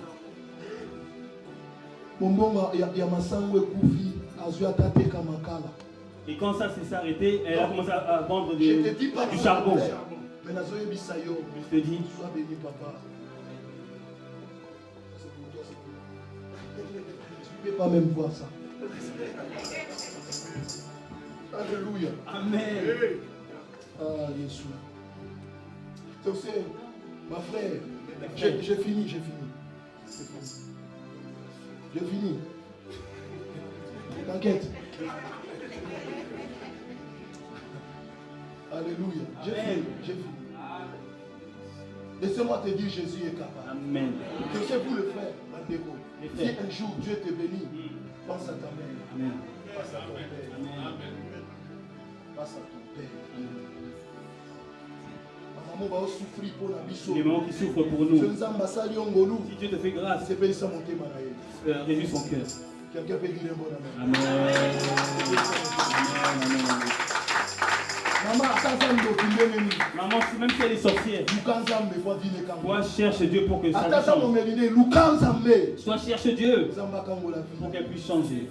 Et quand ça s'est arrêté, elle a commencé à vendre du charbon. Je te dis, sois béni, papa. Tu ne peux pas même voir ça. Alléluia. Amen. Ah, Jésus. Donc c'est, ma frère, j'ai fini. J'ai fini. T'inquiète. Alléluia. J'ai fini. Laissez-moi te dire, Jésus est capable. Amen. Je sais vous le frère, Mandeko. Si un jour Dieu te bénit, pense à ta mère. Amen. Pense à ton père. Amen. Pense à ton père. Maman va souffrir pour la biso. Les mamans qui souffrent pour nous. Si Dieu te fait grâce, réjouis son cœur. Quelqu'un peut dire un bon amen. Amen. Maman, même si elle est sorcière, toi cherche Dieu pour que ça change. Toi cherche Dieu pour qu'elle puisse changer.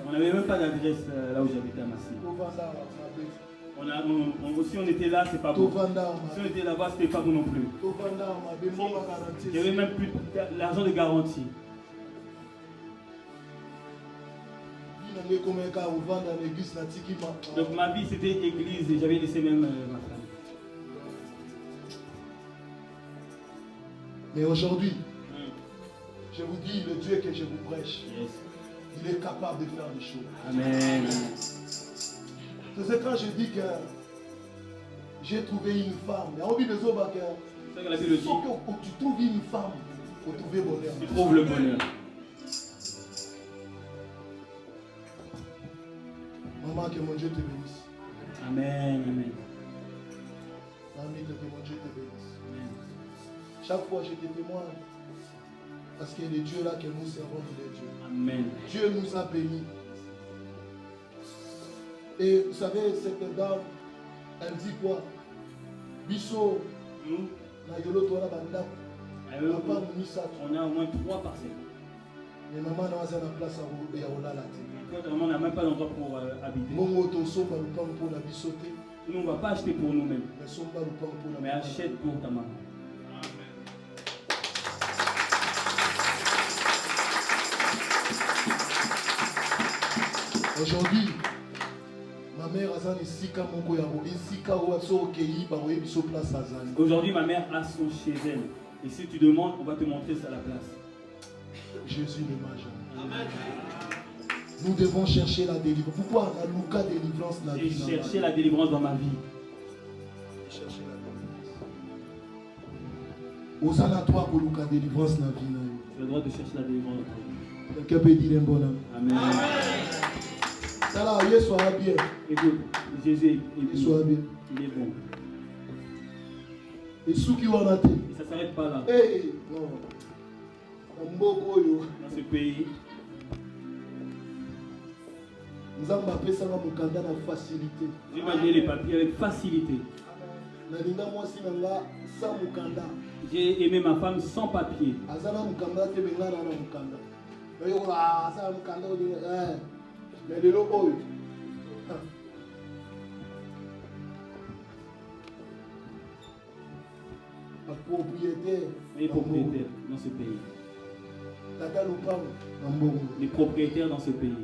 On n'avait même pas d'adresse là où j'habitais à Massy. Si on était là, c'est pas bon. Si on était là-bas, c'était pas bon non plus. Il n'y avait même plus l'argent de garantie. Donc ma vie c'était église et j'avais laissé même ma femme. Mais aujourd'hui, je vous dis, le Dieu que je vous prêche, il est capable de faire des choses. Amen. C'est quand je dis que j'ai trouvé une femme. Il y a envie de dire que tu trouves une femme pour trouver le bonheur. Tu trouves le bonheur. Maman, que mon Dieu te bénisse. Amen, amen. Mamie, que mon Dieu te bénisse. Amen. Chaque fois, je te témoigne. Parce que les dieux là que nous servons, il est Dieu. Amen. Dieu nous a bénis. Et vous savez, cette dame, elle dit quoi? Bisso, on a au moins 3 parcelles. Mais maman n'a pas de place à on n'a même pas d'endroit pour habiter. Nous, on ne va pas acheter pour nous-mêmes. Mais achète pour ta maman. Aujourd'hui, ma mère a Aujourd'hui, ma mère a son chez elle. Et si tu demandes, on va te montrer ça à la place. Jésus le mage. Amen. Nous devons chercher la délivrance. Pourquoi la Luca délivrance la vie? J'ai cherché la délivrance dans ma vie. Chercher la délivrance. Osana toi pour Luca délivrance la vie. Tu as le droit de chercher la délivrance dans ta vie. Quelqu'un peut dire un bon homme. Amen. Ça là, il soit bien. Écoute, Jésus est bon. Il soit bien. Il est bon. Et ceux qui vont en attendre. Ça ne s'arrête pas là. Hey, non. Dans ce pays, nous avons appelé ça la facilité. J'ai imaginé les papiers avec facilité. J'ai aimé ma femme sans papier. Les propriétaires dans ce pays. Les propriétaires dans ce pays.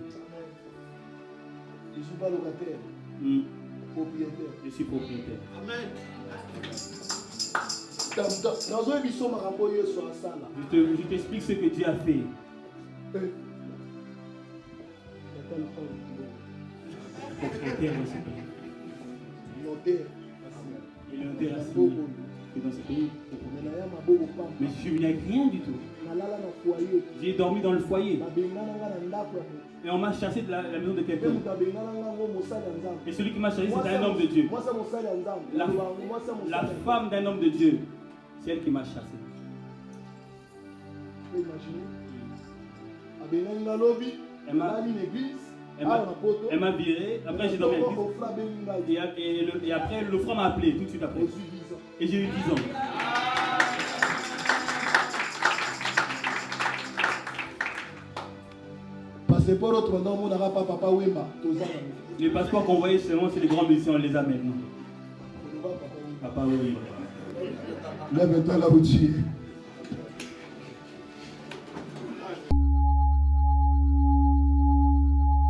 Je ne suis pas locataire. Propriétaire. Je suis propriétaire. Amen. Je t'explique ce que Dieu a fait. Propriétaire dans ce pays. Et le notaire a signé que dans ce pays. Mais je suis venu avec rien du tout. J'ai dormi dans le foyer. Et on m'a chassé de la maison de quelqu'un. Et celui qui m'a chassé, c'est un homme de Dieu. La femme d'un homme de Dieu, c'est elle qui m'a chassé. Elle m'a viré. Après, j'ai dormi à l'église. Et après, le frère m'a appelé tout de suite après. Et j'ai eu 10 ans. Les passeports qu'on voyait seulement, c'est les grands musiciens, on les a maintenant. Papa, oui. Lève-toi là où tu es.